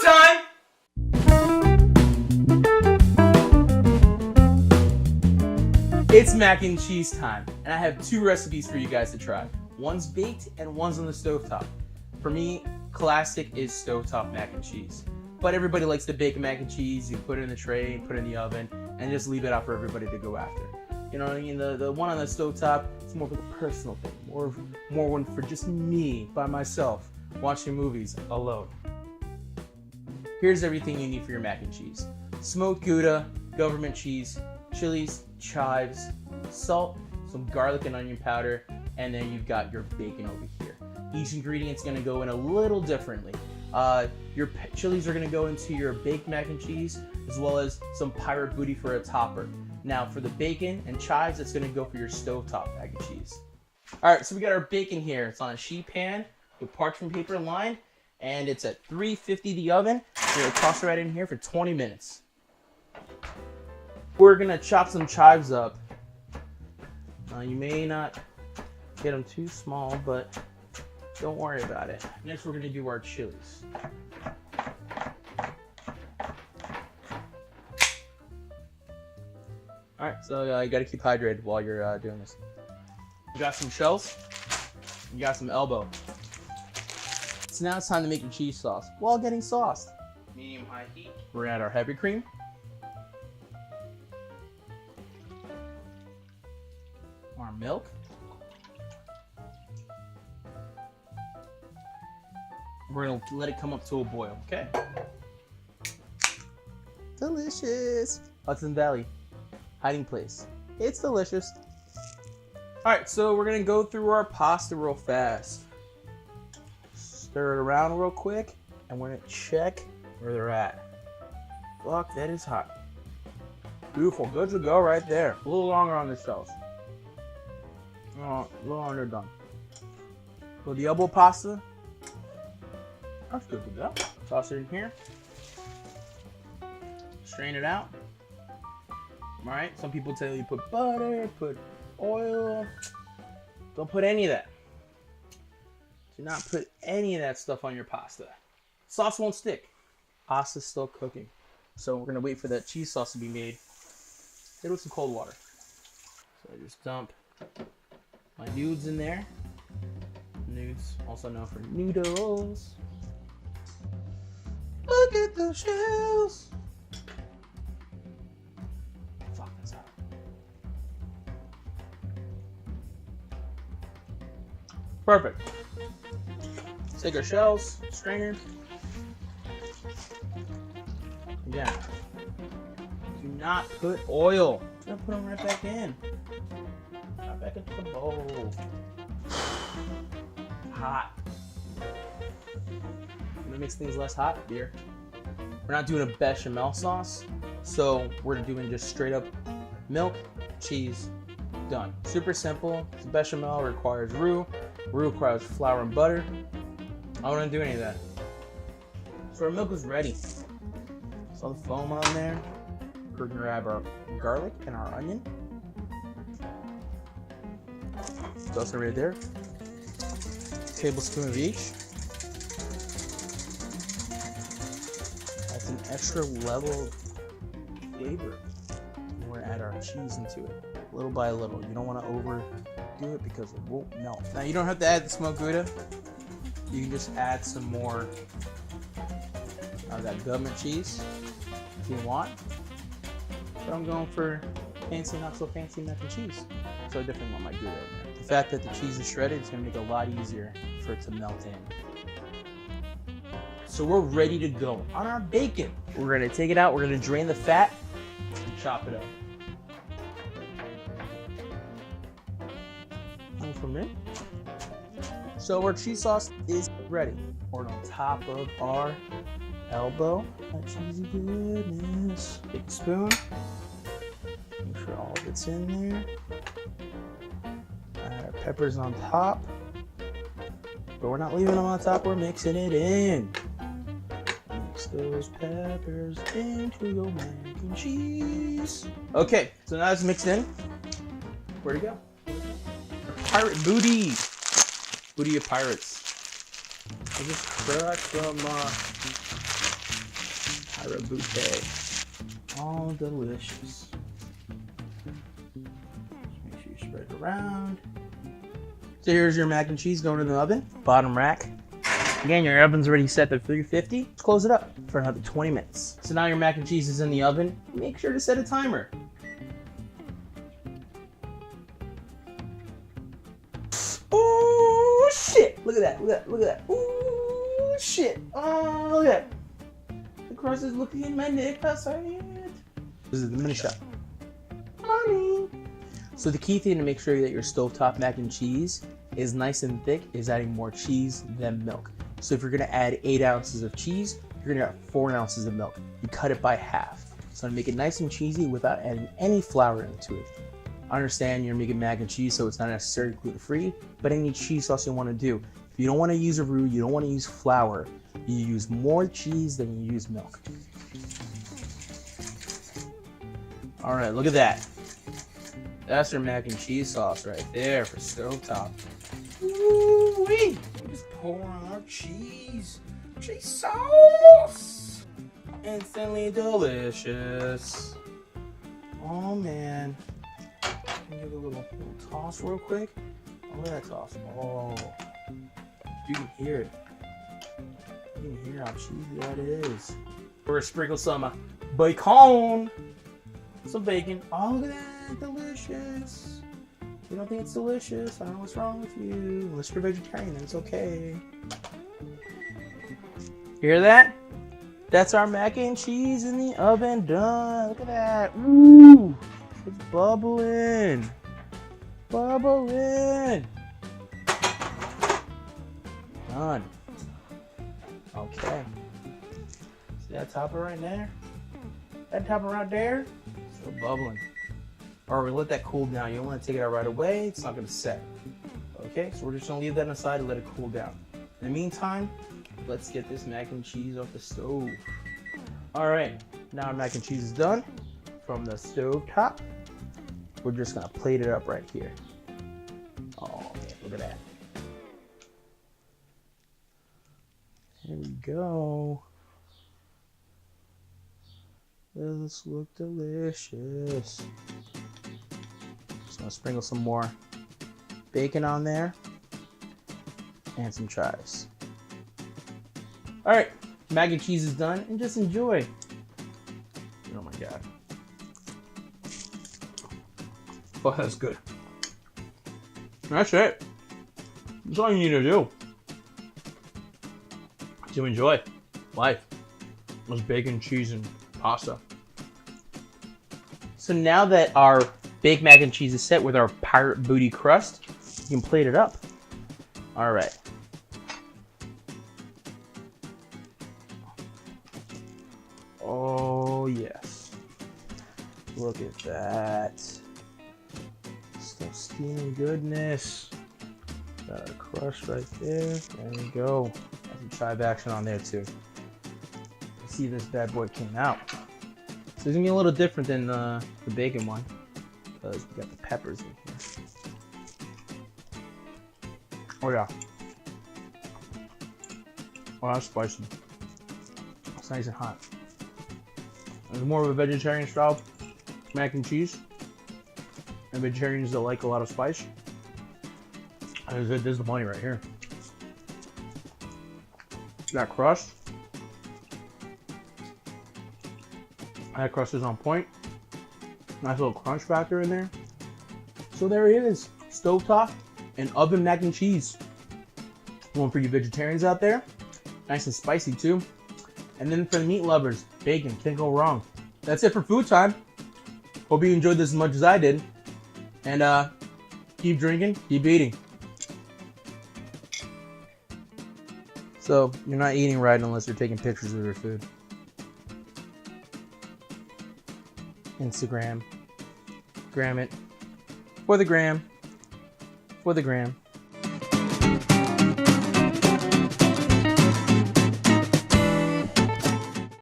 time! It's mac and cheese time, and I have two recipes for you guys to try. One's baked and one's on the stovetop. For me, classic is stovetop mac and cheese. But everybody likes to bake mac and cheese. You put it in the tray, put it in the oven, and just leave it out for everybody to go after. You know what I mean? The one on the stovetop, it's more of a personal thing. More one for just me, by myself, watching movies alone. Here's everything you need for your mac and cheese. Smoked Gouda, government cheese, chilies, chives, salt, some garlic and onion powder, and then you've got your bacon over here. Each ingredient's gonna go in a little differently. Your chilies are gonna go into your baked mac and cheese, as well as some pirate booty for a topper. Now for the bacon and chives, it's gonna go for your stovetop mac and cheese. All right, so we got our bacon here. It's on a sheet pan with parchment paper lined, and it's at 350 the oven. We're gonna toss it right in here for 20 minutes. We're gonna chop some chives up. You may not get them too small, but don't worry about it. Next, we're gonna do our chilies. All right, so you gotta keep hydrated while you're doing this. You got some shells, you got some elbow. So now it's time to make your cheese sauce while getting sauced. Medium-high heat. We're gonna add our heavy cream. Our milk. We're gonna let it come up to a boil, okay? Delicious. Hudson Valley, hiding place. It's delicious. All right, so we're gonna go through our pasta real fast. Stir it around real quick, and we're gonna check where they're at. Fuck, that is hot. Beautiful, good to go right there. A little longer on the shells. A little underdone. So the elbow pasta, that's good to go. Toss it in here. Strain it out. All right, some people tell you put butter, put oil. Don't put any of that. Do not put any of that stuff on your pasta. Sauce won't stick. Pasta's still cooking. So we're gonna wait for that cheese sauce to be made. Hit it with some cold water. So I just dump my nudes in there. Nudes, also known for noodles. Look at the shells. Fuck, that's hot. Perfect. Take our shells, strainer. Again, do not put oil. Just gonna put them right back in. Right back into the bowl. Hot. To make things less hot here, we're not doing a bechamel sauce, so we're doing just straight up milk, cheese, done. Super simple. Bechamel requires roux requires flour and butter. I don't want to do any of that. So our milk is ready. Saw the foam on there. We're gonna grab our garlic and our onion. Toss it right there. Tablespoon of each. That's an extra level of flavor. And we're gonna add our cheese into it, little by little. You don't want to overdo it because it won't melt. Now you don't have to add the smoked Gouda. You can just add some more of that government cheese if you want. But I'm going for fancy, not so fancy mac and cheese. So I definitely want my Gouda in there. The fact that the cheese is shredded is gonna make it a lot easier for it to melt in. So we're ready to go on our bacon. We're gonna take it out, we're gonna drain the fat and chop it up. And from there. So our cheese sauce is ready. Poured on top of our elbow. That cheesy goodness. Take a spoon. Make sure all of it's in there. Add our peppers on top. But we're not leaving them on top, we're mixing it in. Mix those peppers into your mac and cheese. Okay, so now it's mixed in. Where'd it go? Pirate booty. Booty of pirates. I just cracked some Pirate bouquet. All delicious. Make sure you spread it around. So here's your mac and cheese going in the oven. Bottom rack. Again, your oven's already set to 350. Close it up for another 20 minutes. So now your mac and cheese is in the oven. Make sure to set a timer. Oh shit! Look at that! Look at that! Look at that! Oh shit! Oh, look at that! The crust is looking magnificent. This is the mini shot. Mommy. So the key thing to make sure that your stovetop mac and cheese is nice and thick is adding more cheese than milk. So if you're gonna add 8 ounces of cheese, you're gonna add 4 ounces of milk. You cut it by half. So to make it nice and cheesy without adding any flour into it. I understand you're making mac and cheese, so it's not necessarily gluten-free, but any cheese sauce you wanna do. If you don't wanna use a roux, you don't wanna use flour, you use more cheese than you use milk. All right, look at that. That's your mac and cheese sauce right there for stovetop. Ooh-wee. Just pour on our cheese. Cheese sauce. Instantly delicious. Oh man. Give it a little toss real quick. Oh, look at that toss. Oh. You can hear it. You can hear how cheesy that is. We're gonna sprinkle some bacon. Some bacon. Oh, look at that. Delicious. You don't think it's delicious? I don't know what's wrong with you. Unless you're vegetarian, then it's okay. Hear that? That's our mac and cheese in the oven done. Look at that. Ooh. It's bubbling. Bubbling. Done. Okay. See that topper right there? That topper right there? Still bubbling. All right, we let that cool down. You don't want to take it out right away. It's not going to set. Okay, so we're just going to leave that aside and let it cool down. In the meantime, let's get this mac and cheese off the stove. All right, now our mac and cheese is done from the stove top. We're just going to plate it up right here. Oh, man, look at that. There we go. This looks delicious. Just gonna sprinkle some more bacon on there and some chives. All right, mac and cheese is done, and just enjoy. Oh my god. Oh, that's good. That's it. That's all you need to do to enjoy life. Those bacon, cheese, and pasta. So now that our baked mac and cheese is set with our pirate booty crust, you can plate it up. All right. Oh yes. Look at that. Still steaming goodness. Got our crust right there. There we go. Got some chive action on there too. See, this bad boy came out. So it's gonna be a little different than the bacon one because we got the peppers in here. Oh yeah. Oh, that's spicy. It's nice and hot. It's more of a vegetarian style mac and cheese. And vegetarians that like a lot of spice. This is the money right here. That crust. That crust is on point. Nice little crunch factor in there. So there it is. Stovetop and oven mac and cheese. One for you vegetarians out there. Nice and spicy too. And then for the meat lovers, bacon, can't go wrong. That's it for food time. Hope you enjoyed this as much as I did. And keep drinking, keep eating. So you're not eating right unless you're taking pictures of your food. Instagram, gram it, for the gram,